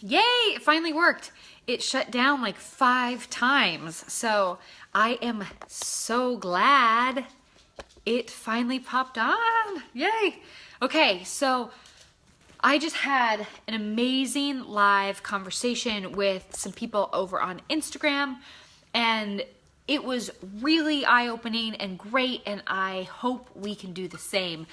Yay, it finally worked. It shut down like 5 times. So I am so glad it finally popped on. Yay. Okay, so I just had an amazing live conversation with some people over on Instagram, and it was really eye-opening and great, and I hope we can do the same.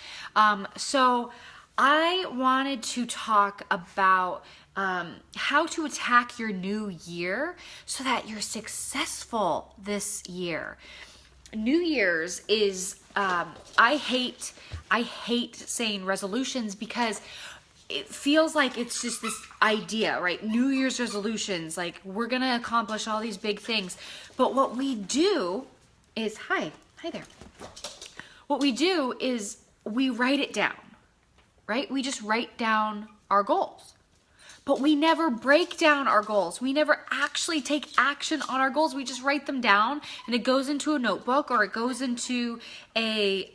So I wanted to talk about how to attack your new year so that you're successful this year. New Year's is, I hate saying resolutions because it feels like it's just this idea, right? New Year's resolutions, like we're gonna accomplish all these big things. But what we do is, hi there. What we do is we write it down, right? We just write down our goals. But we never break down our goals. We never actually take action on our goals. We just write them down and it goes into a notebook or it goes into a,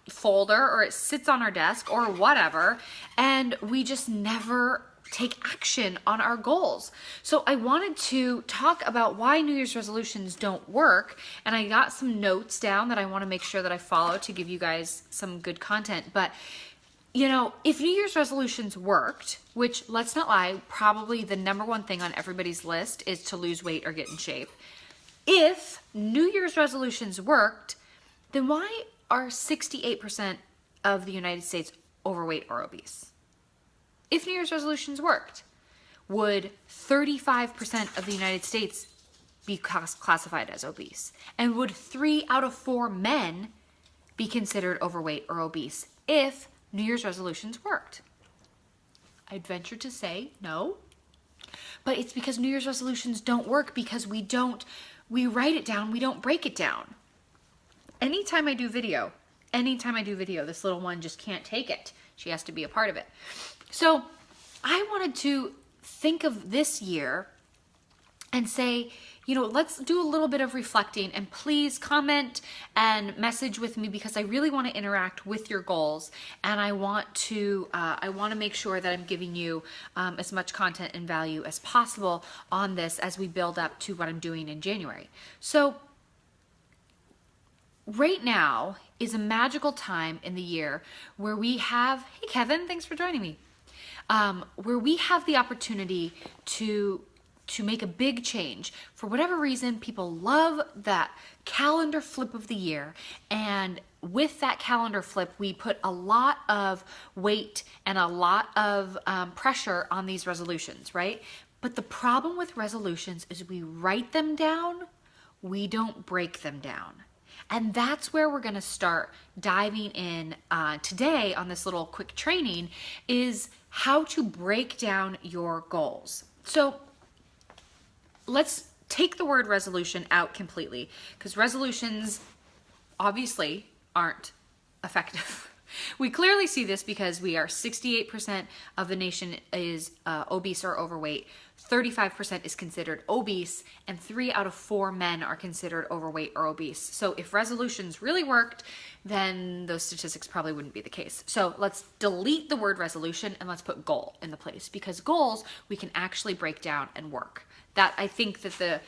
folder, or it sits on our desk or whatever. And we just never take action on our goals. So I wanted to talk about why New Year's resolutions don't work. And I got some notes down that I want to make sure that I follow to give you guys some good content. But if New Year's resolutions worked, which, let's not lie, probably the #1 thing on everybody's list is to lose weight or get in shape. If New Year's resolutions worked, then why are 68% of the United States overweight or obese? If New Year's resolutions worked, would 35% of the United States be classified as obese? And would 3 out of 4 men be considered overweight or obese if New Year's resolutions worked? I'd venture to say no. But it's because New Year's resolutions don't work because we write it down, we don't break it down. Anytime I do video, this little one just can't take it. She has to be a part of it. So I wanted to think of this year and say, let's do a little bit of reflecting, and please comment and message with me because I really want to interact with your goals, and I want to make sure that I'm giving you as much content and value as possible on this as we build up to what I'm doing in January. So right now is a magical time in the year where we have, hey Kevin, thanks for joining me, where we have the opportunity to make a big change. For whatever reason, people love that calendar flip of the year. And with that calendar flip, we put a lot of weight and a lot of pressure on these resolutions, right? But the problem with resolutions is we write them down, we don't break them down. And that's where we're going to start diving in today on this little quick training, is how to break down your goals. So let's take the word resolution out completely, because resolutions obviously aren't effective. We clearly see this because we are 68% of the nation is obese or overweight, 35% is considered obese, and 3 out of 4 men are considered overweight or obese. So if resolutions really worked, then those statistics probably wouldn't be the case. So let's delete the word resolution and let's put goal in the place, because goals we can actually break down and work. That I think the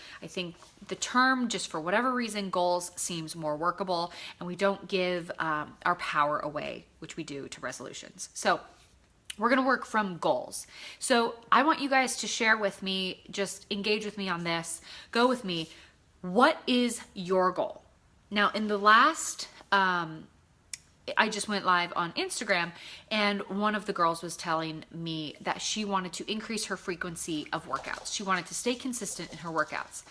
term, just for whatever reason, goals seems more workable, and we don't give our power away, which we do to resolutions. So we're going to work from goals. So I want you guys to share with me, just engage with me on this, go with me. What is your goal? Now, in the last, I just went live on Instagram, and one of the girls was telling me that she wanted to increase her frequency of workouts. She wanted to stay consistent in her workouts.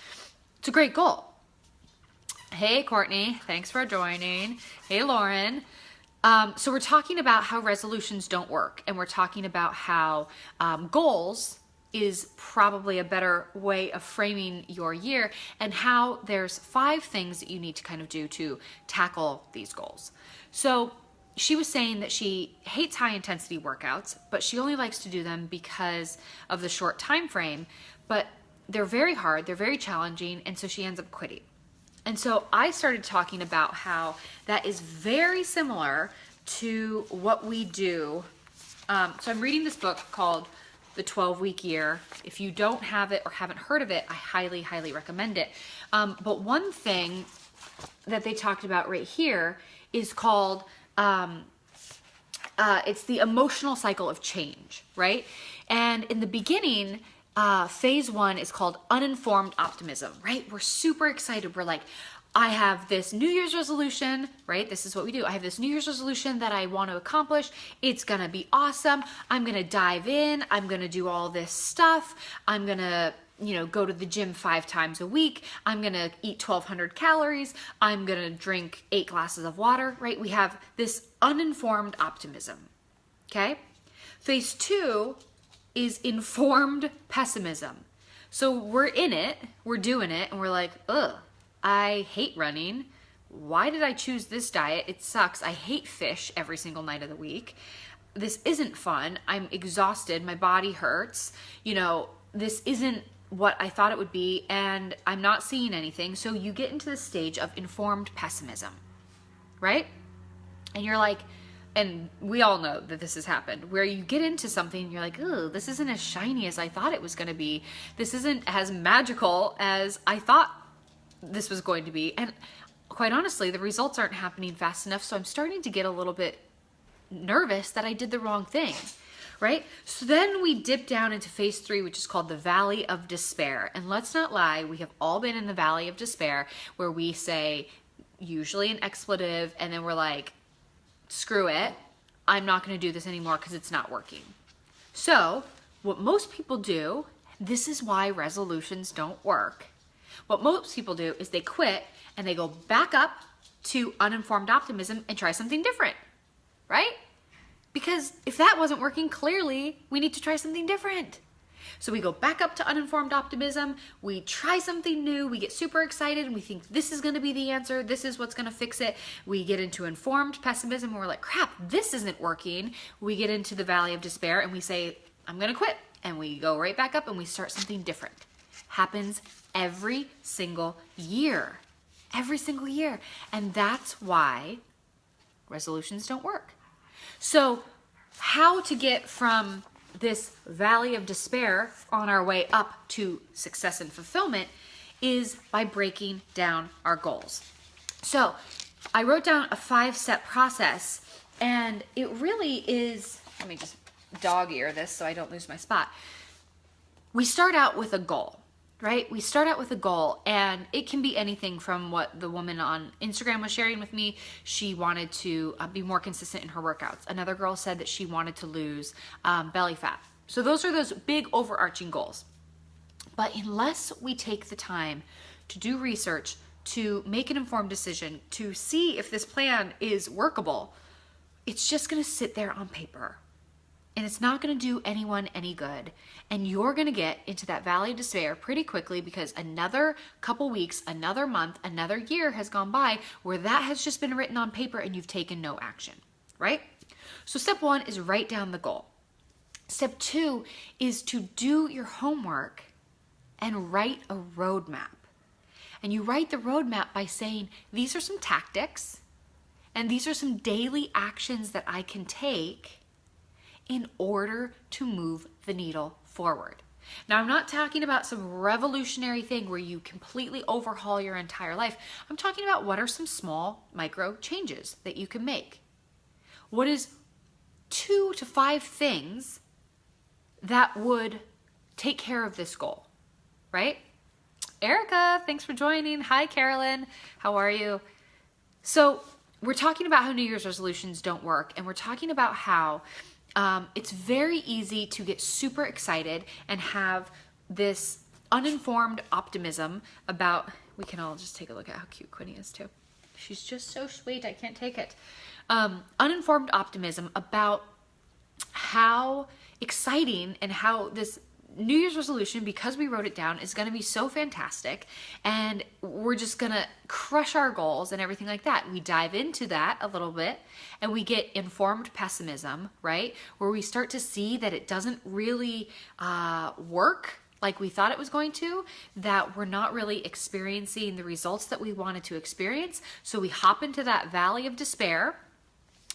It's a great goal. Hey, Courtney, thanks for joining. Hey, Lauren. So we're talking about how resolutions don't work, and we're talking about how goals is probably a better way of framing your year, and how there's 5 things that you need to kind of do to tackle these goals. So she was saying that she hates high intensity workouts, but she only likes to do them because of the short time frame, but they're very hard, they're very challenging, and so she ends up quitting. And so I started talking about how that is very similar to what we do So I'm reading this book called The 12-Week Year. If you don't have it or haven't heard of it, I highly, highly recommend it. But one thing that they talked about right here is called, it's the emotional cycle of change, right? And in the beginning, phase 1 is called uninformed optimism, right? We're super excited. We're like, I have this New Year's resolution, right? This is what we do. I have this New Year's resolution that I want to accomplish. It's going to be awesome. I'm going to dive in. I'm going to do all this stuff. I'm going to, go to the gym 5 times a week. I'm going to eat 1,200 calories. I'm going to drink 8 glasses of water, right? We have this uninformed optimism, okay? Phase 2 is informed pessimism. So we're in it, we're doing it, and we're like, ugh, I hate running. Why did I choose this diet? It sucks. I hate fish every single night of the week. This isn't fun. I'm exhausted. My body hurts. This isn't what I thought it would be, and I'm not seeing anything. So you get into the stage of informed pessimism, right? And you're like, and we all know that this has happened, where you get into something and you're like, oh, this isn't as shiny as I thought it was going to be. This isn't as magical as I thought this was going to be. And quite honestly, the results aren't happening fast enough. So I'm starting to get a little bit nervous that I did the wrong thing, right? So then we dip down into phase 3, which is called the Valley of Despair. And let's not lie, we have all been in the Valley of Despair, where we say usually an expletive and then we're like, screw it, I'm not going to do this anymore because it's not working. So what most people do, this is why resolutions don't work. What most people do is they quit and they go back up to uninformed optimism and try something different, right? Because if that wasn't working, clearly we need to try something different. So we go back up to uninformed optimism, we try something new, we get super excited and we think this is going to be the answer, this is what's going to fix it. We get into informed pessimism and we're like, crap, this isn't working. We get into the Valley of Despair and we say, I'm going to quit. And we go right back up and we start something different. Happens every single year. Every single year. And that's why resolutions don't work. So how to get from this Valley of Despair on our way up to success and fulfillment is by breaking down our goals. So I wrote down a 5-step process, and it really is, let me just dog ear this so I don't lose my spot. We start out with a goal, right? We start out with a goal, and it can be anything from what the woman on Instagram was sharing with me. She wanted to be more consistent in her workouts. Another girl said that she wanted to lose belly fat. So those are those big overarching goals. But unless we take the time to do research, to make an informed decision, to see if this plan is workable, it's just going to sit there on paper. And it's not going to do anyone any good. And you're going to get into that Valley of Despair pretty quickly because another couple weeks, another month, another year has gone by where that has just been written on paper and you've taken no action, right? So step 1 is write down the goal. Step 2 is to do your homework and write a roadmap. And you write the roadmap by saying, these are some tactics and these are some daily actions that I can take in order to move the needle forward. Now, I'm not talking about some revolutionary thing where you completely overhaul your entire life. I'm talking about what are some small micro changes that you can make. What is 2 to 5 things that would take care of this goal, right? Erica, thanks for joining. Hi, Carolyn. How are you? So we're talking about how New Year's resolutions don't work, and we're talking about how it's very easy to get super excited and have this uninformed optimism about, we can all just take a look at how cute Quinny is too. She's just so sweet, I can't take it. Uninformed optimism about how exciting and how this New Year's resolution, because we wrote it down, is going to be so fantastic and we're just going to crush our goals and everything like that. We dive into that a little bit and we get informed pessimism, right? Where we start to see that it doesn't really work like we thought it was going to, that we're not really experiencing the results that we wanted to experience. So we hop into that Valley of Despair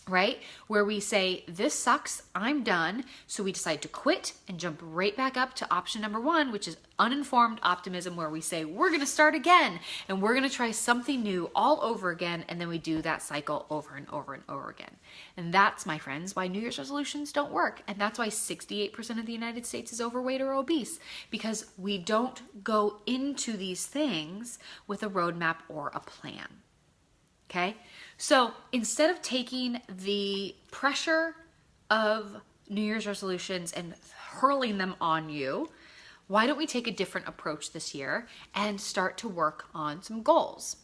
right? Where we say, this sucks, I'm done. So we decide to quit and jump right back up to option number 1, which is uninformed optimism, where we say, we're going to start again and we're going to try something new all over again. And then we do that cycle over and over and over again. And that's, my friends, why New Year's resolutions don't work. And that's why 68% of the United States is overweight or obese, because we don't go into these things with a roadmap or a plan. Okay? So instead of taking the pressure of New Year's resolutions and hurling them on you, why don't we take a different approach this year and start to work on some goals?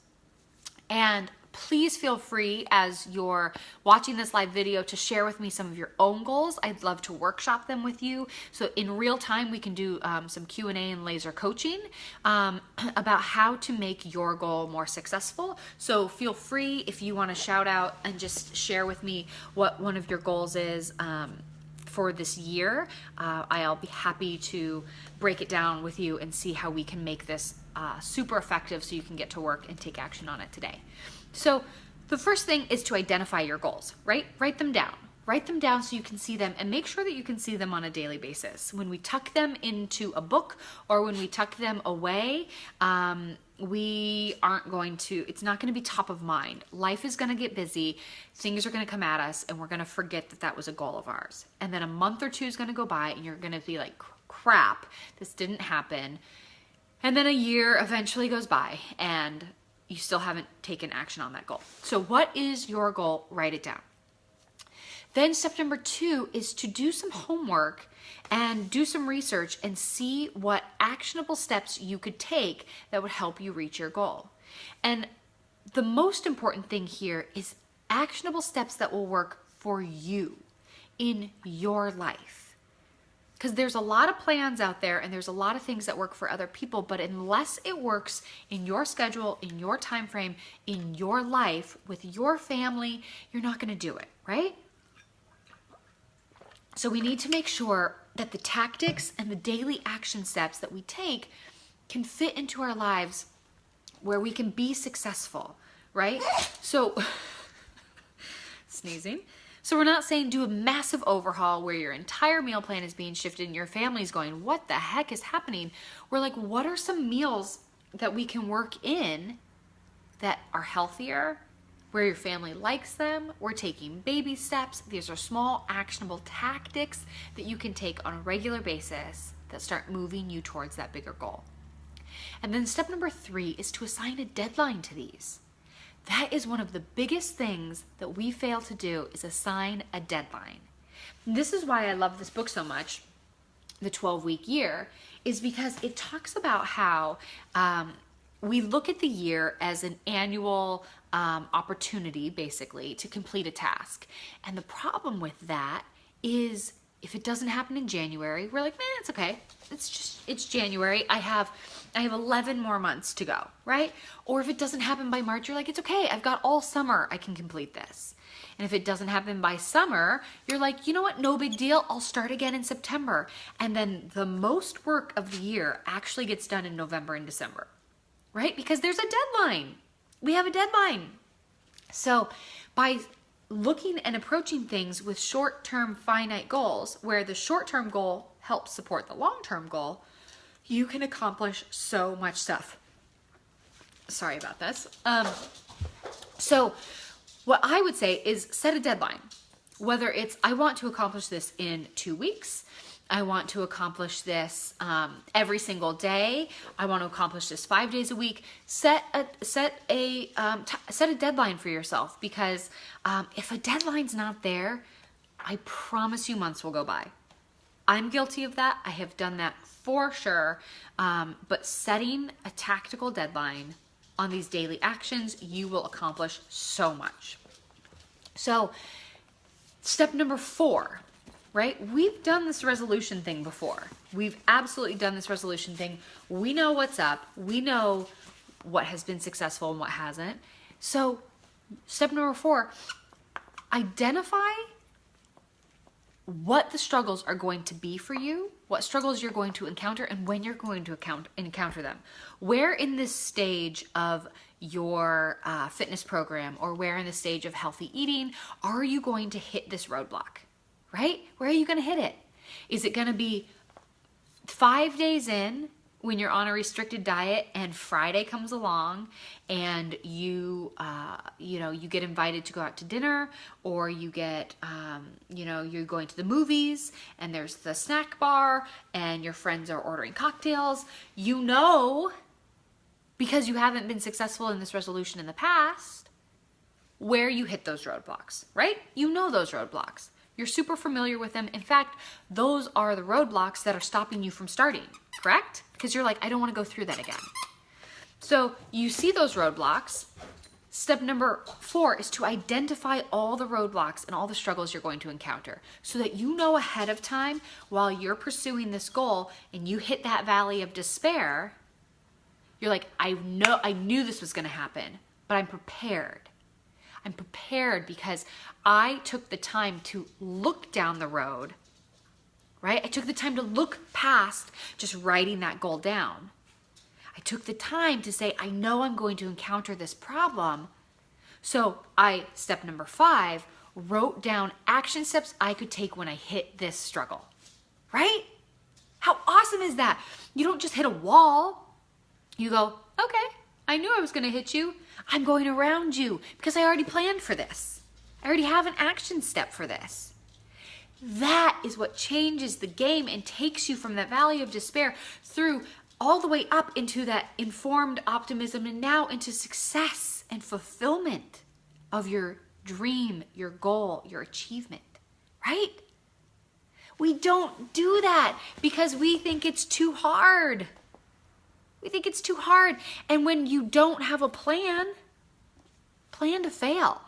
And please feel free, as you're watching this live video, to share with me some of your own goals. I'd love to workshop them with you. So in real time, we can do some Q&A and laser coaching about how to make your goal more successful. So feel free, if you want to shout out and just share with me what one of your goals is for this year. I'll be happy to break it down with you and see how we can make this super effective so you can get to work and take action on it today. So the first thing is to identify your goals, right? Write them down. Write them down so you can see them, and make sure that you can see them on a daily basis. When we tuck them into a book or when we tuck them away, we aren't going to, it's not going to be top of mind. Life is going to get busy. Things are going to come at us and we're going to forget that that was a goal of ours. And then a month or two is going to go by and you're going to be like, crap, this didn't happen. And then a year eventually goes by and you still haven't taken action on that goal. So what is your goal? Write it down. Then step number 2 is to do some homework and do some research and see what actionable steps you could take that would help you reach your goal. And the most important thing here is actionable steps that will work for you in your life. Because there's a lot of plans out there and there's a lot of things that work for other people, but unless it works in your schedule, in your time frame, in your life, with your family, you're not going to do it, right? So we need to make sure that the tactics and the daily action steps that we take can fit into our lives where we can be successful, right? So, sneezing. So we're not saying do a massive overhaul where your entire meal plan is being shifted and your family's going, what the heck is happening? We're like, what are some meals that we can work in that are healthier, where your family likes them? We're taking baby steps. These are small, actionable tactics that you can take on a regular basis that start moving you towards that bigger goal. And then step number 3 is to assign a deadline to these. That is one of the biggest things that we fail to do, is assign a deadline. And this is why I love this book so much, The 12-Week Year, is because it talks about how we look at the year as an annual opportunity, basically, to complete a task. And the problem with that is if it doesn't happen in January, we're like, it's okay. It's January. I have 11 more months to go, right? Or if it doesn't happen by March, you're like, it's okay. I've got all summer. I can complete this. And if it doesn't happen by summer, you're like, you know what? No big deal. I'll start again in September. And then the most work of the year actually gets done in November and December, right? Because there's a deadline. We have a deadline. So by looking and approaching things with short-term finite goals, where the short-term goal helps support the long-term goal, you can accomplish so much stuff. Sorry about this. So what I would say is set a deadline. Whether it's, I want to accomplish this in 2 weeks, I want to accomplish this every single day, I want to accomplish this 5 days a week. Set a deadline for yourself, because if a deadline's not there, I promise you months will go by. I'm guilty of that. I have done that for sure. But setting a tactical deadline on these daily actions, you will accomplish so much. So step number 4, right? We've done this resolution thing before. We've absolutely done this resolution thing. We know what's up. We know what has been successful and what hasn't. So step number 4, identify what the struggles are going to be for you, what struggles you're going to encounter, and when you're going to encounter them. Where in this stage of your fitness program, or where in the stage of healthy eating are you going to hit this roadblock, right? Where are you going to hit it? Is it going to be 5 days in when you're on a restricted diet and Friday comes along and you get invited to go out to dinner, or you get, you're going to the movies and there's the snack bar and your friends are ordering cocktails, because you haven't been successful in this resolution in the past, where you hit those roadblocks, right? You know those roadblocks. You're super familiar with them. In fact, those are the roadblocks that are stopping you from starting, correct? Because you're like, I don't want to go through that again. So you see those roadblocks. Step number 4 is to identify all the roadblocks and all the struggles you're going to encounter so that you know ahead of time while you're pursuing this goal and you hit that valley of despair, you're like, I knew this was going to happen, but I'm prepared. I'm prepared because I took the time to look down the road, right? I took the time to look past just writing that goal down. I took the time to say, I know I'm going to encounter this problem. So step number 5, wrote down action steps I could take when I hit this struggle, right? How awesome is that? You don't just hit a wall. You go, okay, I knew I was going to hit you. I'm going around you because I already planned for this. I already have an action step for this. That is what changes the game and takes you from that valley of despair through all the way up into that informed optimism and now into success and fulfillment of your dream, your goal, your achievement, right? We don't do that because we think it's too hard. We think it's too hard. And when you don't have a plan to fail.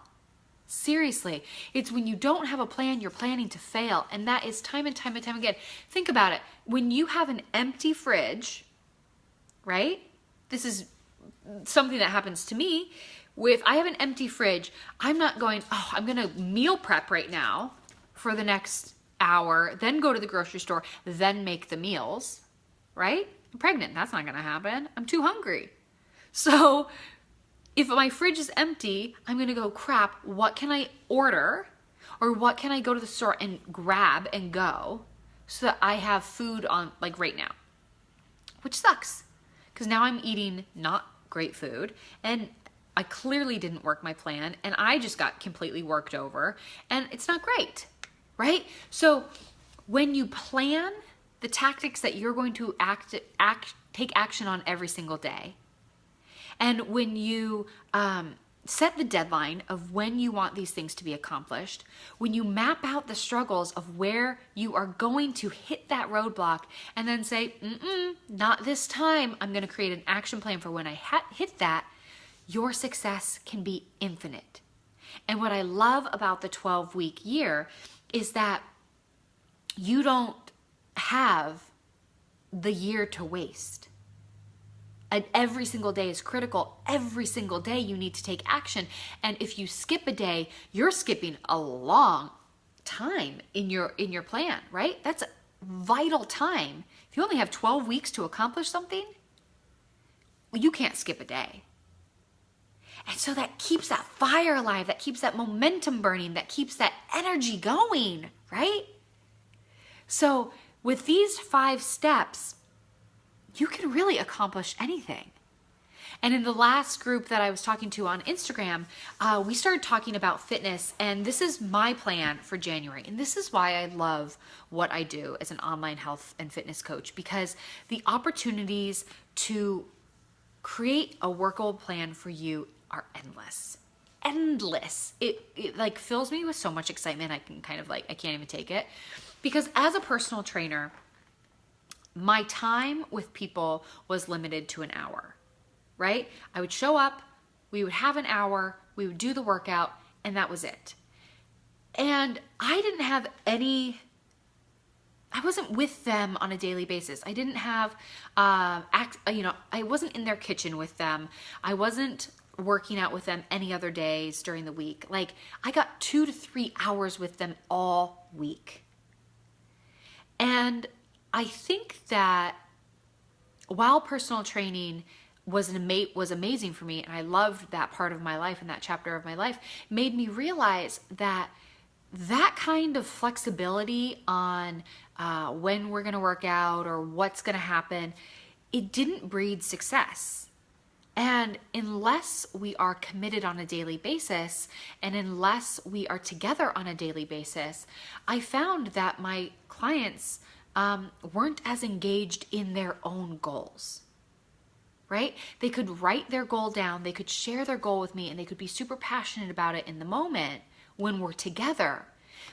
Seriously, it's when you don't have a plan, you're planning to fail. And that is time and time and time again. Think about it. When you have an empty fridge, right? This is something that happens to me. If I have an empty fridge, I'm not going, I'm going to meal prep right now for the next hour, then go to the grocery store, then make the meals, right? I'm pregnant. That's not going to happen. I'm too hungry. So if my fridge is empty, I'm going to go, crap, what can I order? Or what can I go to the store and grab and go so that I have food on like right now? Which sucks because now I'm eating not great food and I clearly didn't work my plan and I just got completely worked over and it's not great, right? So when you plan the tactics that you're going to take action on every single day, and when you set the deadline of when you want these things to be accomplished, when you map out the struggles of where you are going to hit that roadblock and then say, not this time, I'm going to create an action plan for when I hit that, your success can be infinite. And what I love about the 12-week year is that you don't have the year to waste. And every single day is critical. Every single day you need to take action. And if you skip a day, you're skipping a long time in your plan, right? That's a vital time. If you only have 12 weeks to accomplish something, well, you can't skip a day. And so that keeps that fire alive, that keeps that momentum burning, that keeps that energy going, right? So with these 5 steps, you can really accomplish anything. And in the last group that I was talking to on Instagram, we started talking about fitness, and this is my plan for January. And this is why I love what I do as an online health and fitness coach, because the opportunities to create a workable plan for you are endless. Endless. It like fills me with so much excitement. I can't even take it. Because as a personal trainer, my time with people was limited to an hour, right? I would show up, we would have an hour, we would do the workout, and that was it. And I didn't have I wasn't with them on a daily basis. I didn't have, I wasn't in their kitchen with them. I wasn't working out with them any other days during the week. Like, I got 2 to 3 hours with them all week. And I think that while personal training was amazing for me, and I loved that part of my life and that chapter of my life, made me realize that that kind of flexibility on when we're going to work out or what's going to happen, it didn't breed success. And unless we are committed on a daily basis, and unless we are together on a daily basis, I found that my clients weren't as engaged in their own goals, right? They could write their goal down, they could share their goal with me, and they could be super passionate about it in the moment when we're together.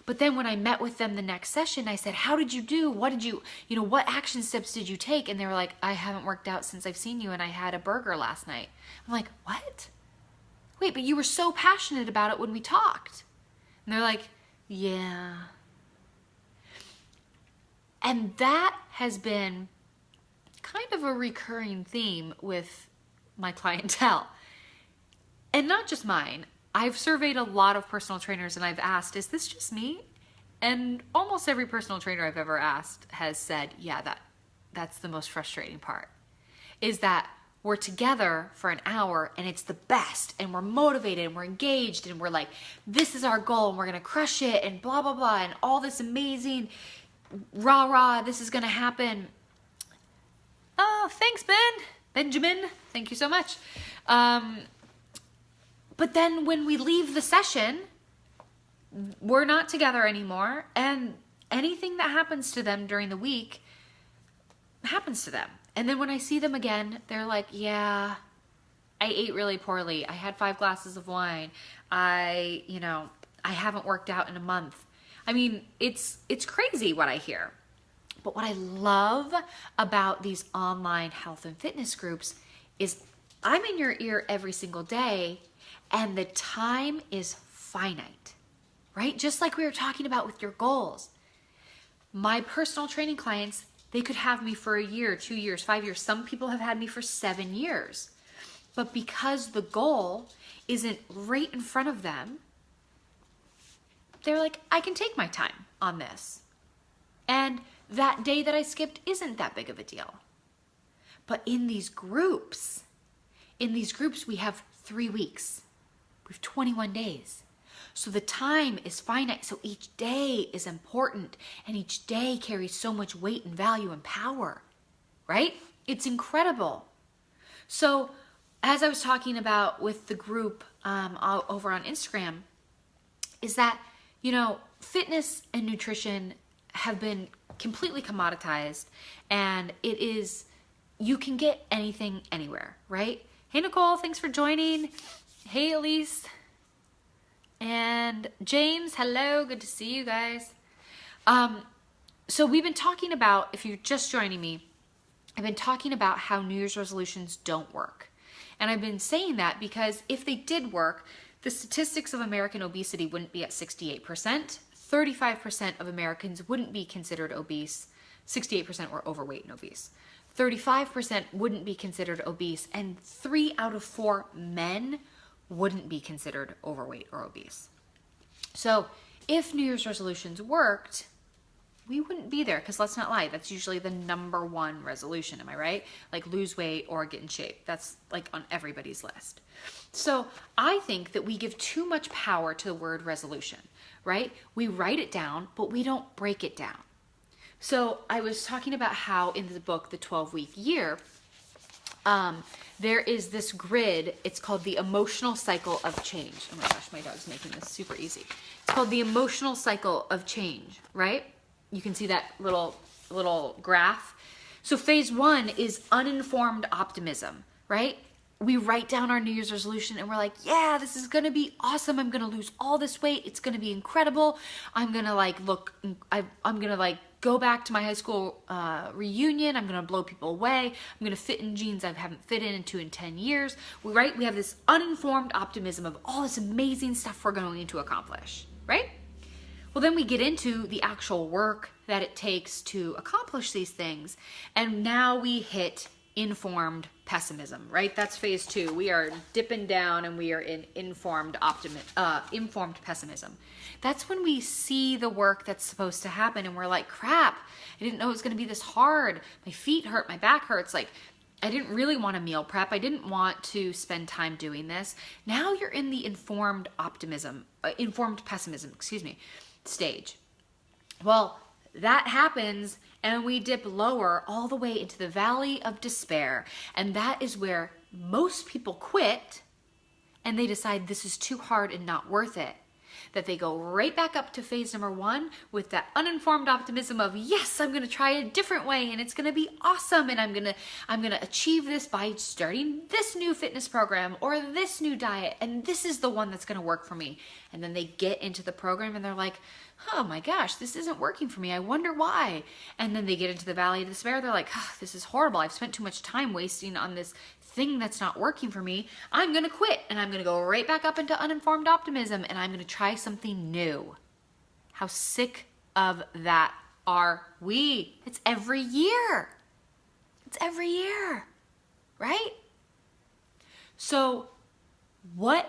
But then when I met with them the next session, I said, how did you do? What did you what action steps did you take? And they were like, I haven't worked out since I've seen you, and I had a burger last night. I'm like, what? Wait, but you were so passionate about it when we talked. And they're like, yeah. And that has been kind of a recurring theme with my clientele. And not just mine. I've surveyed a lot of personal trainers and I've asked, is this just me? And almost every personal trainer I've ever asked has said, yeah, that's the most frustrating part, is that we're together for an hour and it's the best and we're motivated and we're engaged and we're like, this is our goal and we're going to crush it and blah, blah, blah, and all this amazing rah, rah, this is going to happen. Oh, thanks, Benjamin. Thank you so much. But then when we leave the session, we're not together anymore, and anything that happens to them during the week happens to them. And then when I see them again, they're like, yeah, I ate really poorly. I had 5 glasses of wine. I haven't worked out in a month. I mean, it's crazy what I hear. But what I love about these online health and fitness groups is I'm in your ear every single day, and the time is finite, right? Just like we were talking about with your goals. My personal training clients, they could have me for a year, 2 years, 5 years. Some people have had me for 7 years. But because the goal isn't right in front of them, they're like, I can take my time on this. And that day that I skipped isn't that big of a deal. But in these groups we have 3 weeks. We have 21 days. So the time is finite. So each day is important, and each day carries so much weight and value and power, right? It's incredible. So as I was talking about with the group over on Instagram, is that, fitness and nutrition have been completely commoditized, and you can get anything anywhere, right? Hey, Nicole, thanks for joining. Hey, Elise. And James, hello. Good to see you guys. So we've been talking about, if you're just joining me, I've been talking about how New Year's resolutions don't work. And I've been saying that because if they did work, the statistics of American obesity wouldn't be at 68%. 35% of Americans wouldn't be considered obese. 68% were overweight and obese. 35% wouldn't be considered obese, and 3 out of 4 men wouldn't be considered overweight or obese. So if New Year's resolutions worked, we wouldn't be there, because let's not lie, that's usually the #1 resolution, am I right? Like lose weight or get in shape. That's like on everybody's list. So I think that we give too much power to the word resolution, right? We write it down, but we don't break it down. So I was talking about how in the book, The 12-Week Year, there is this grid. It's called the emotional cycle of change. Oh my gosh, my dog's making this super easy. It's called the emotional cycle of change, right? You can see that little graph. So phase 1 is uninformed optimism, right? We write down our New Year's resolution and we're like, yeah, this is going to be awesome. I'm going to lose all this weight. It's going to be incredible. I'm going to I'm going to go back to my high school reunion. I'm going to blow people away. I'm going to fit in jeans I haven't fit in 10 years. We have this uninformed optimism of all this amazing stuff we're going to accomplish, right? Well, then we get into the actual work that it takes to accomplish these things. And now we hit informed pessimism, right? That's phase 2. We are dipping down and we are in informed pessimism. That's when we see the work that's supposed to happen and we're like, crap, I didn't know it was going to be this hard. My feet hurt, my back hurts. Like, I didn't really want to meal prep. I didn't want to spend time doing this. Now you're in the informed pessimism, stage. Well, that happens and we dip lower all the way into the valley of despair. And that is where most people quit and they decide this is too hard and not worth it. That they go right back up to phase number 1 with that uninformed optimism of, yes, I'm going to try a different way and it's going to be awesome. And I'm going to achieve this by starting this new fitness program or this new diet. And this is the one that's going to work for me. And then they get into the program and they're like, oh my gosh, this isn't working for me. I wonder why. And then they get into the valley of despair. They're like, oh, this is horrible. I've spent too much time wasting on this thing that's not working for me. I'm going to quit and I'm going to go right back up into uninformed optimism and I'm going to try something new. How sick of that are we? It's every year. It's every year, right? So why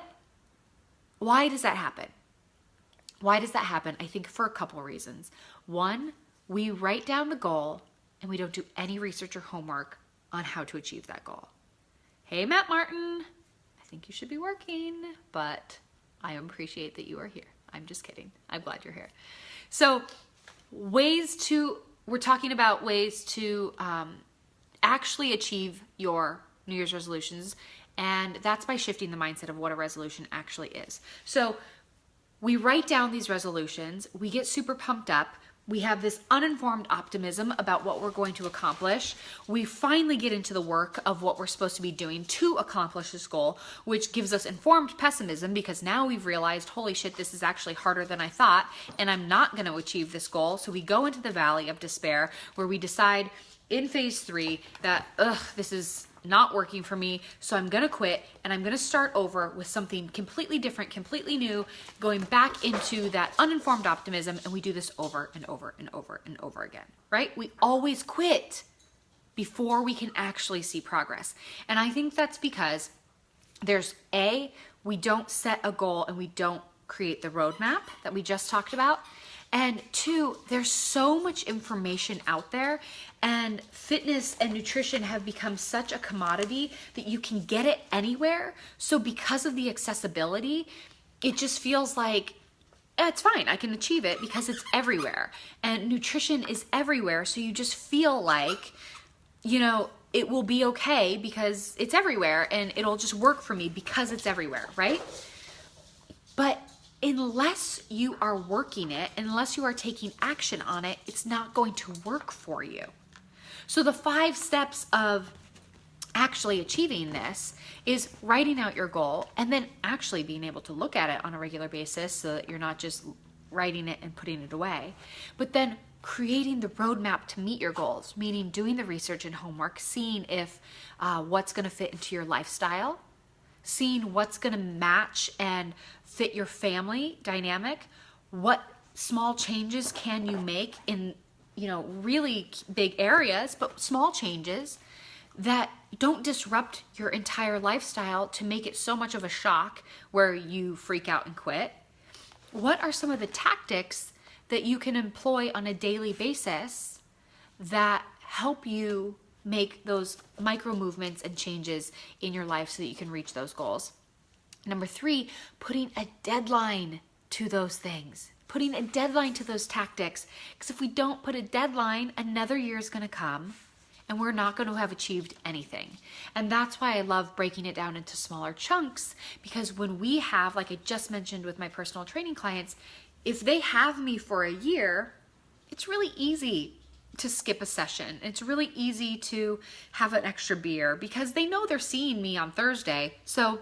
does that happen? Why does that happen? I think for a couple reasons. One, we write down the goal and we don't do any research or homework on how to achieve that goal. Hey, Matt Martin, I think you should be working, but I appreciate that you are here. I'm just kidding. I'm glad you're here. So we're talking about ways to actually achieve your New Year's resolutions, and that's by shifting the mindset of what a resolution actually is. So we write down these resolutions, we get super pumped up, we have this uninformed optimism about what we're going to accomplish. We finally get into the work of what we're supposed to be doing to accomplish this goal, which gives us informed pessimism because now we've realized, holy shit, this is actually harder than I thought, and I'm not going to achieve this goal. So we go into the valley of despair where we decide in phase 3 that, this is not working for me, so I'm gonna quit and I'm gonna start over with something completely different, completely new, going back into that uninformed optimism, and we do this over and over and over and over again, right? We always quit before we can actually see progress. And I think that's because we don't set a goal and we don't create the roadmap that we just talked about. And 2, there's so much information out there, and fitness and nutrition have become such a commodity that you can get it anywhere. So because of the accessibility, it just feels like, it's fine, I can achieve it because it's everywhere. And nutrition is everywhere, so you just feel like, it will be okay because it's everywhere and it'll just work for me because it's everywhere, right? But unless you are working it, unless you are taking action on it, it's not going to work for you. So the 5 steps of actually achieving this is writing out your goal and then actually being able to look at it on a regular basis so that you're not just writing it and putting it away, but then creating the roadmap to meet your goals, meaning doing the research and homework, seeing if what's going to fit into your lifestyle, seeing what's going to match and fit your family dynamic, what small changes can you make in, really big areas, but small changes that don't disrupt your entire lifestyle to make it so much of a shock where you freak out and quit. What are some of the tactics that you can employ on a daily basis that help you make those micro movements and changes in your life so that you can reach those goals? Number 3, putting a deadline to those things, putting a deadline to those tactics. Because if we don't put a deadline, another year is going to come and we're not going to have achieved anything. And that's why I love breaking it down into smaller chunks, because when we have, like I just mentioned with my personal training clients, if they have me for a year, it's really easy to skip a session. It's really easy to have an extra beer because they know they're seeing me on Thursday. So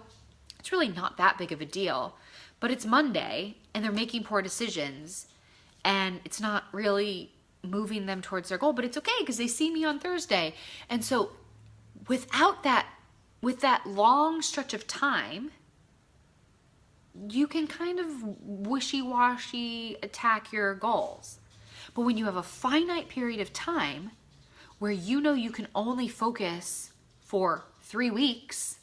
it's really not that big of a deal, but it's Monday and they're making poor decisions and it's not really moving them towards their goal, but it's okay because they see me on Thursday. And so with that long stretch of time, you can kind of wishy-washy attack your goals. But when you have a finite period of time where you know you can only focus for 3 weeks,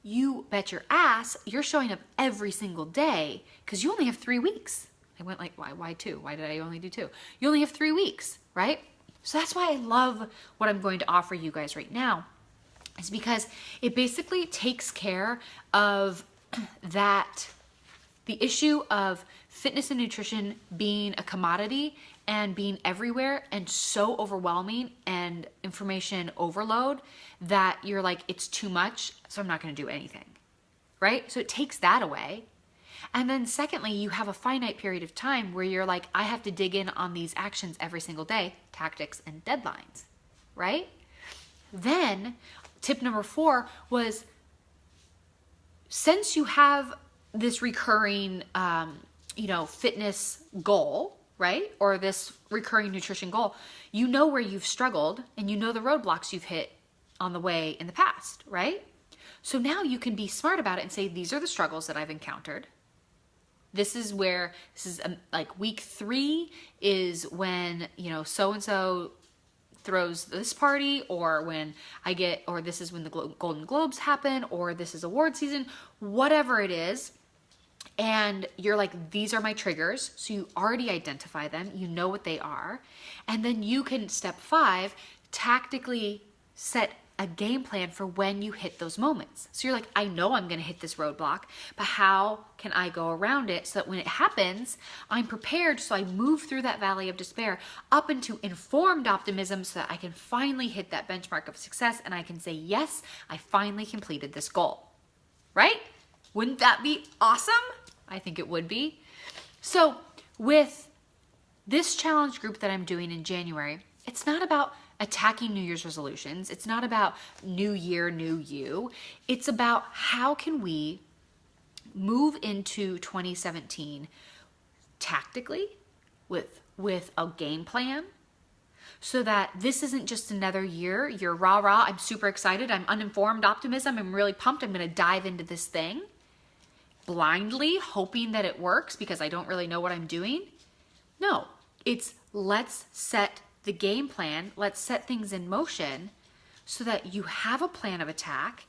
you bet your ass you're showing up every single day because you only have 3 weeks. I went like, why 2? Why did I only do 2? You only have 3 weeks, right? So that's why I love what I'm going to offer you guys right now, is because it basically takes care of the issue of fitness and nutrition being a commodity and being everywhere and so overwhelming and information overload that you're like, it's too much, so I'm not going to do anything, right? So it takes that away. And then secondly, you have a finite period of time where you're like, I have to dig in on these actions every single day, tactics and deadlines, right? Then tip number 4 was, since you have this recurring, fitness goal, right? Or this recurring nutrition goal, you know where you've struggled and you know the roadblocks you've hit on the way in the past, right? So now you can be smart about it and say, these are the struggles that I've encountered. This is like week 3 is when, so-and-so throws this party, or or this is when the Golden Globes happen, or this is award season, whatever it is. And you're like, these are my triggers. So you already identify them. You know what they are. And then you can, step 5, tactically set a game plan for when you hit those moments. So you're like, I know I'm going to hit this roadblock, but how can I go around it so that when it happens, I'm prepared, so I move through that valley of despair up into informed optimism so that I can finally hit that benchmark of success and I can say, yes, I finally completed this goal, right? Wouldn't that be awesome? I think it would be. So with this challenge group that I'm doing in January, it's not about attacking New Year's resolutions. It's not about new year, new you. It's about how can we move into 2017 tactically with a game plan, so that this isn't just another year. You're rah-rah, I'm super excited, I'm uninformed optimism, I'm really pumped, I'm going to dive into this thing blindly, hoping that it works because I don't really know what I'm doing. No, it's let's set the game plan, let's set things in motion so that you have a plan of attack.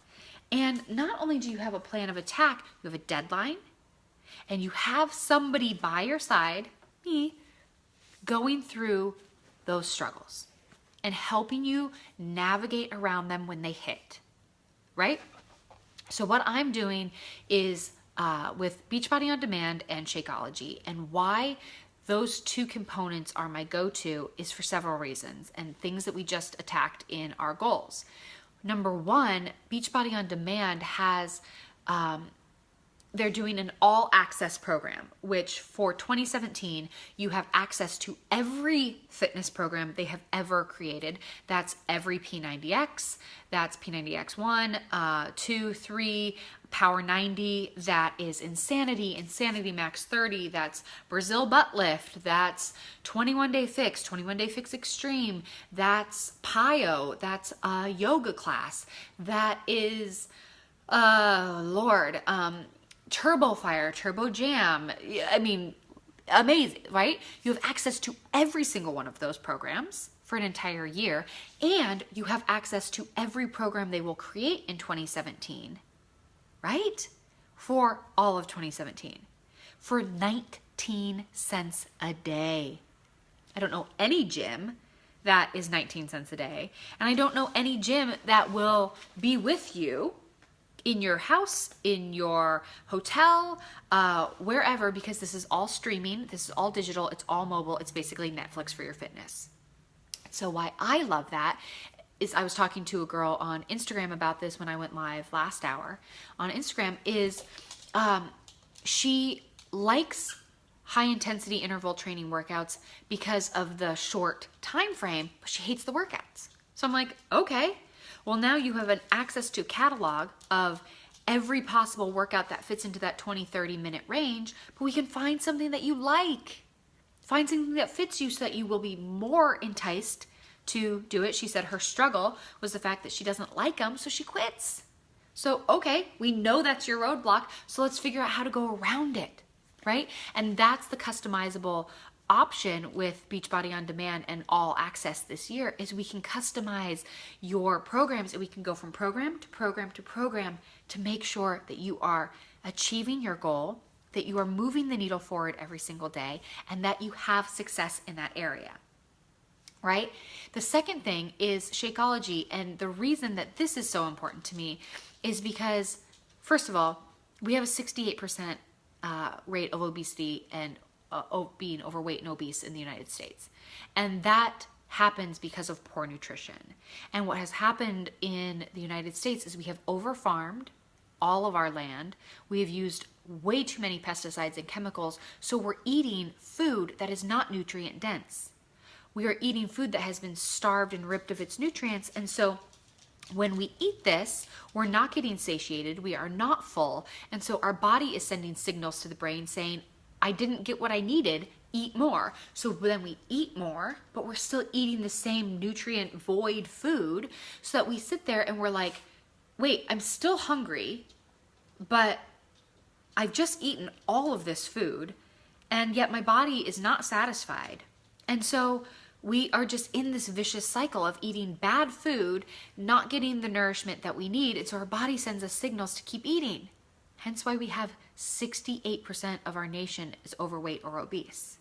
And not only do you have a plan of attack, you have a deadline and you have somebody by your side, me, going through those struggles and helping you navigate around them when they hit, right? So what I'm doing is with Beachbody On Demand and Shakeology, and why those 2 components are my go-to is for several reasons and things that we just attacked in our goals. Number 1, Beachbody On Demand has, they're doing an all access program, which for 2017, you have access to every fitness program they have ever created. That's every P90X, that's P90X1, 2, 3, Power 90, that is Insanity Max 30, that's Brazil Butt Lift, that's 21 Day Fix, 21 Day Fix Extreme, that's PiYo, that's a yoga class, that is, Turbo Fire, Turbo Jam. I mean, amazing, right? You have access to every single one of those programs for an entire year, and you have access to every program they will create in 2017, right? For all of 2017, for 19 cents a day. I don't know any gym that is 19 cents a day, and I don't know any gym that will be with you in your house, in your hotel, wherever, because this is all streaming, this is all digital, it's all mobile, it's basically Netflix for your fitness. So why I love that is, I was talking to a girl on Instagram about this when I went live last hour on Instagram, is she likes high intensity interval training workouts because of the short time frame, but she hates the workouts. So I'm like, okay. Well, now you have an access to a catalog of every possible workout that fits into that 20-30 minute range, but we can find something that you like. Find something that fits you so that you will be more enticed to do it. She said her struggle was the fact that she doesn't like them, so she quits. So, okay, we know that's your roadblock, so let's figure out how to go around it, right? And that's the customizable option with Beachbody On Demand and All Access this year is we can customize your programs, and we can go from program to program to program to make sure that you are achieving your goal, that you are moving the needle forward every single day, and that you have success in that area. Right? The second thing is Shakeology, and the reason that this is so important to me is because, first of all, we have a 68% rate of obesity and being overweight and obese in the United States. And that happens because of poor nutrition. And what has happened in the United States is we have overfarmed all of our land. We have used way too many pesticides and chemicals, so we're eating food that is not nutrient dense. We are eating food that has been starved and ripped of its nutrients, and so when we eat this, we're not getting satiated, we are not full, and so our body is sending signals to the brain saying, I didn't get what I needed, eat more. So then we eat more, but we're still eating the same nutrient void food, so that we sit there and we're like, wait, I'm still hungry, but I've just eaten all of this food, and yet my body is not satisfied. And so we are just in this vicious cycle of eating bad food, not getting the nourishment that we need, and so our body sends us signals to keep eating. Hence why we have 68% of our nation is overweight or obese.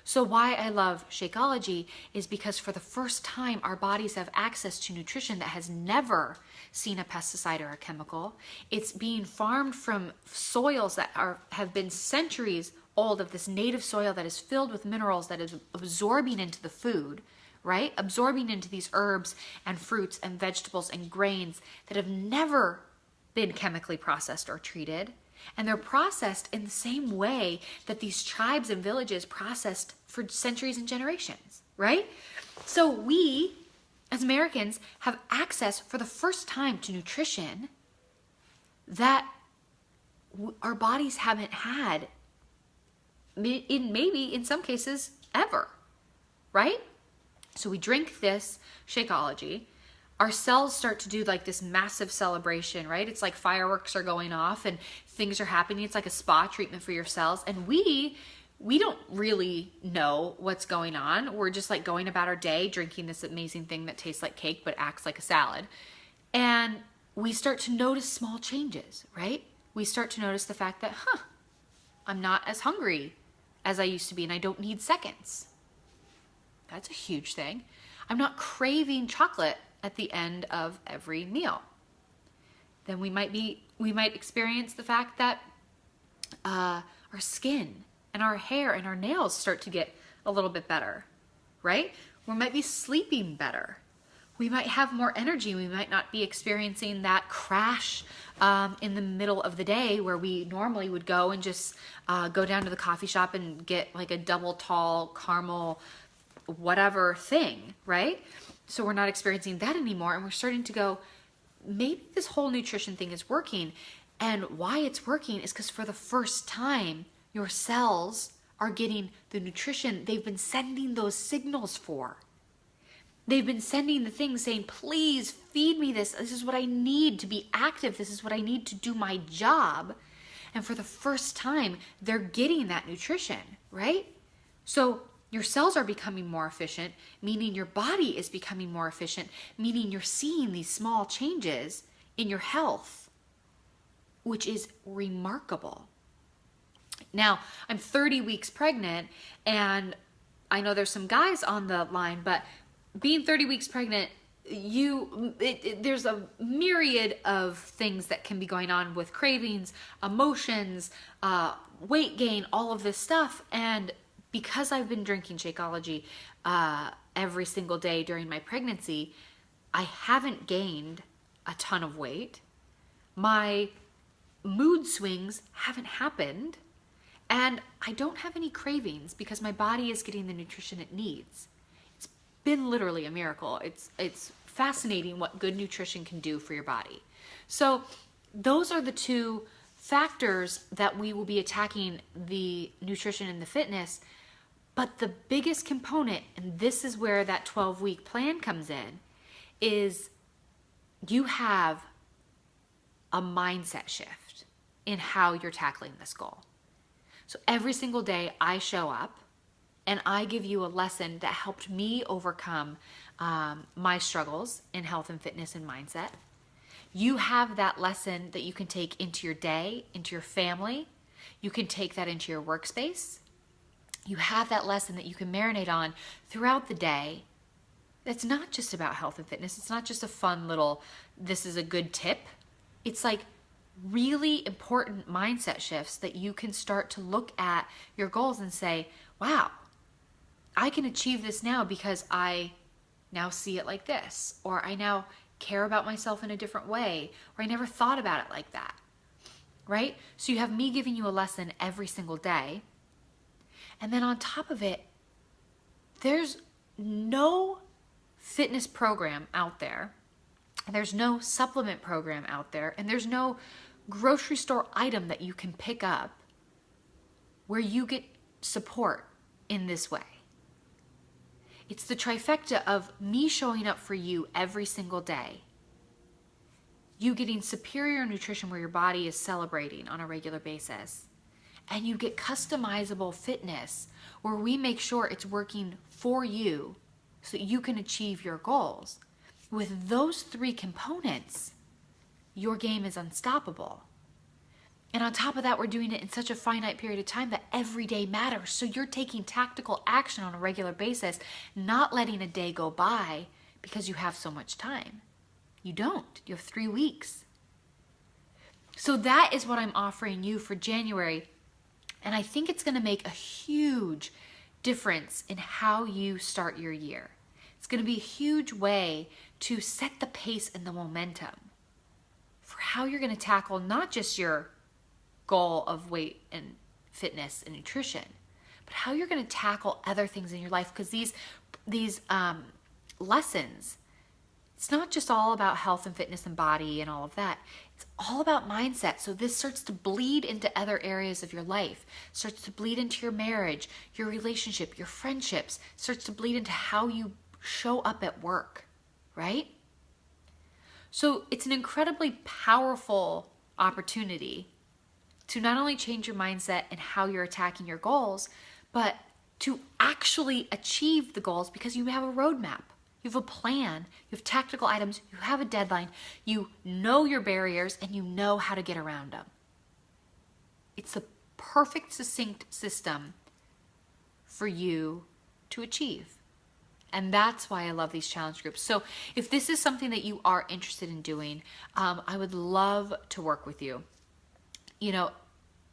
So why I love Shakeology is because for the first time, our bodies have access to nutrition that has never seen a pesticide or a chemical. It's being farmed from soils that have been centuries old, of this native soil that is filled with minerals that is absorbing into the food, right? Absorbing into these herbs and fruits and vegetables and grains that have never been chemically processed or treated. And they're processed in the same way that these tribes and villages processed for centuries and generations, right? So we, as Americans, have access for the first time to nutrition that our bodies haven't had maybe in some cases ever, right? So we drink this Shakeology. Our cells start to do like this massive celebration, right? It's like fireworks are going off and things are happening. It's like a spa treatment for your cells. And we don't really know what's going on. We're just like going about our day drinking this amazing thing that tastes like cake but acts like a salad. And we start to notice small changes, right? We start to notice the fact that, I'm not as hungry as I used to be, and I don't need seconds. That's a huge thing. I'm not craving chocolate at the end of every meal. Then we might experience the fact that our skin and our hair and our nails start to get a little bit better, right? We might be sleeping better. We might have more energy. We might not be experiencing that crash in the middle of the day where we normally would go and just go down to the coffee shop and get like a double tall caramel whatever thing, right? So we're not experiencing that anymore, and we're starting to go, maybe this whole nutrition thing is working. And why it's working is because for the first time, your cells are getting the nutrition they've been sending those signals for. They've been sending the things saying, please feed me this. This is what I need to be active. This is what I need to do my job. And for the first time, they're getting that nutrition, right? So your cells are becoming more efficient, meaning your body is becoming more efficient, meaning you're seeing these small changes in your health, which is remarkable. Now, I'm 30 weeks pregnant, and I know there's some guys on the line, but being 30 weeks pregnant, there's a myriad of things that can be going on with cravings, emotions, weight gain, all of this stuff. And because I've been drinking Shakeology every single day during my pregnancy, I haven't gained a ton of weight. My mood swings haven't happened, and I don't have any cravings because my body is getting the nutrition it needs. It's been literally a miracle. It's fascinating what good nutrition can do for your body. So those are the two factors that we will be attacking the nutrition and the fitness. But the biggest component, and this is where that 12-week plan comes in, is you have a mindset shift in how you're tackling this goal. So every single day I show up and I give you a lesson that helped me overcome my struggles in health and fitness and mindset, you have that lesson that you can take into your day, into your family. You can take that into your workspace. You have that lesson that you can marinate on throughout the day. It's not just about health and fitness. It's not just a fun little, this is a good tip. It's like really important mindset shifts that you can start to look at your goals and say, wow, I can achieve this now because I now see it like this, or I now care about myself in a different way, or I never thought about it like that, right? So you have me giving you a lesson every single day. And then on top of it, there's no fitness program out there, and there's no supplement program out there, and there's no grocery store item that you can pick up where you get support in this way. It's the trifecta of me showing up for you every single day, you getting superior nutrition where your body is celebrating on a regular basis, and you get customizable fitness where we make sure it's working for you so that you can achieve your goals. With those three components, your game is unstoppable. And on top of that, we're doing it in such a finite period of time that every day matters. So you're taking tactical action on a regular basis, not letting a day go by because you have so much time. You don't. You have 3 weeks. So that is what I'm offering you for January. And I think it's going to make a huge difference in how you start your year. It's going to be a huge way to set the pace and the momentum for how you're going to tackle not just your goal of weight and fitness and nutrition, but how you're going to tackle other things in your life. Because these lessons, it's not just all about health and fitness and body and all of that. It's all about mindset. So this starts to bleed into other areas of your life, starts to bleed into your marriage, your relationship, your friendships, starts to bleed into how you show up at work, right? So it's an incredibly powerful opportunity to not only change your mindset and how you're attacking your goals, but to actually achieve the goals because you have a roadmap. You have a plan, you have tactical items, you have a deadline, you know your barriers, and you know how to get around them. It's the perfect, succinct system for you to achieve. And that's why I love these challenge groups. So if this is something that you are interested in doing, I would love to work with you. You know,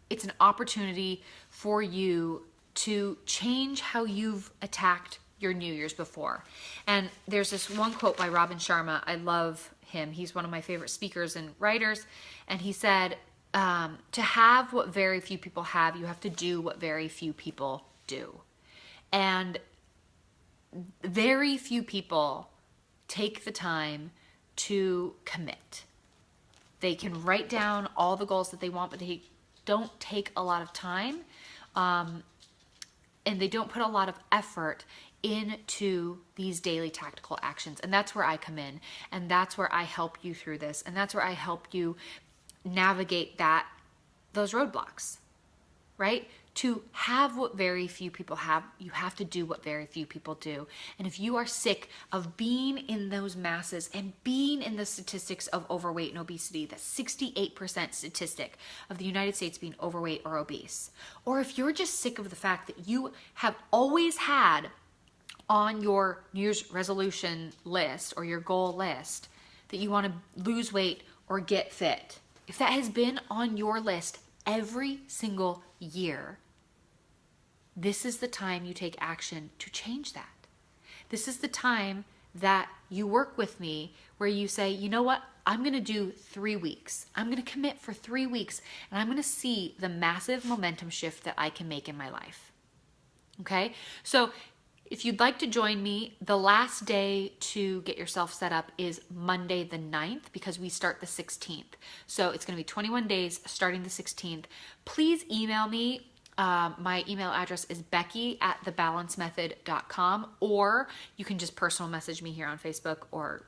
it's an opportunity for you to change how you've attacked your New Year's before. And there's this one quote by Robin Sharma. I love him. He's one of my favorite speakers and writers. And he said, to have what very few people have, you have to do what very few people do. And very few people take the time to commit. They can write down all the goals that they want, but they don't take a lot of time, and they don't put a lot of effort into these daily tactical actions. And that's where I come in, and that's where I help you through this, and that's where I help you navigate those roadblocks, right? To have what very few people have, you have to do what very few people do. And if you are sick of being in those masses and being in the statistics of overweight and obesity, the 68% statistic of the United States being overweight or obese, or if you're just sick of the fact that you have always had on your New Year's resolution list or your goal list that you want to lose weight or get fit, if that has been on your list every single year, this is the time you take action to change that. This is the time that you work with me where you say, you know what, I'm going to do 3 weeks. I'm going to commit for 3 weeks, and I'm going to see the massive momentum shift that I can make in my life. Okay? So if you'd like to join me, the last day to get yourself set up is Monday the 9th because we start the 16th. So it's going to be 21 days starting the 16th. Please email me. My email address is becky@thebalancemethod.com, or you can just personal message me here on Facebook or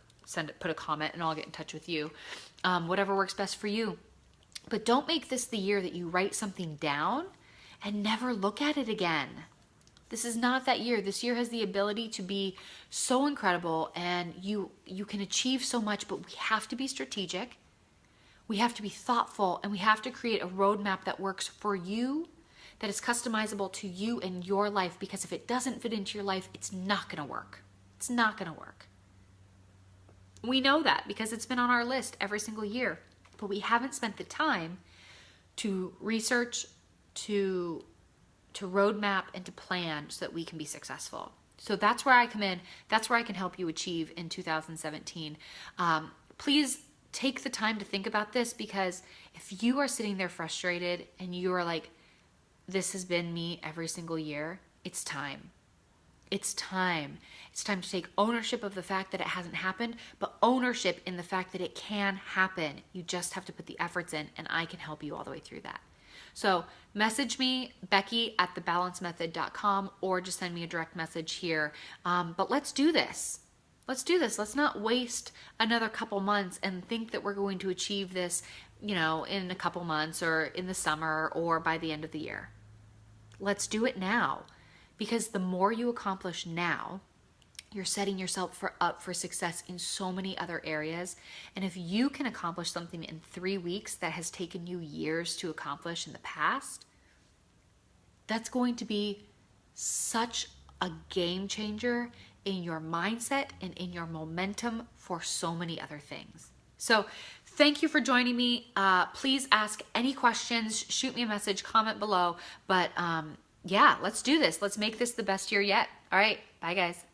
put a comment and I'll get in touch with you. Whatever works best for you. But don't make this the year that you write something down and never look at it again. This is not that year. This year has the ability to be so incredible, and you can achieve so much, but we have to be strategic. We have to be thoughtful, and we have to create a roadmap that works for you, that is customizable to you and your life, because if it doesn't fit into your life, it's not going to work. It's not going to work. We know that because it's been on our list every single year, but we haven't spent the time to research, to roadmap, and to plan so that we can be successful. So that's where I come in. That's where I can help you achieve in 2017. Please take the time to think about this, because if you are sitting there frustrated and you are like, this has been me every single year, it's time. It's time. It's time to take ownership of the fact that it hasn't happened, but ownership in the fact that it can happen. You just have to put the efforts in, and I can help you all the way through that. So message me, Becky at thebalancemethod.com, or just send me a direct message here. But let's do this. Let's do this. Let's not waste another couple months and think that we're going to achieve this, in a couple months or in the summer or by the end of the year. Let's do it now, because the more you accomplish now, you're setting yourself up for success in so many other areas. And if you can accomplish something in 3 weeks that has taken you years to accomplish in the past, that's going to be such a game changer in your mindset and in your momentum for so many other things. So thank you for joining me. Please ask any questions, shoot me a message, comment below. But yeah, let's do this. Let's make this the best year yet. All right. Bye, guys.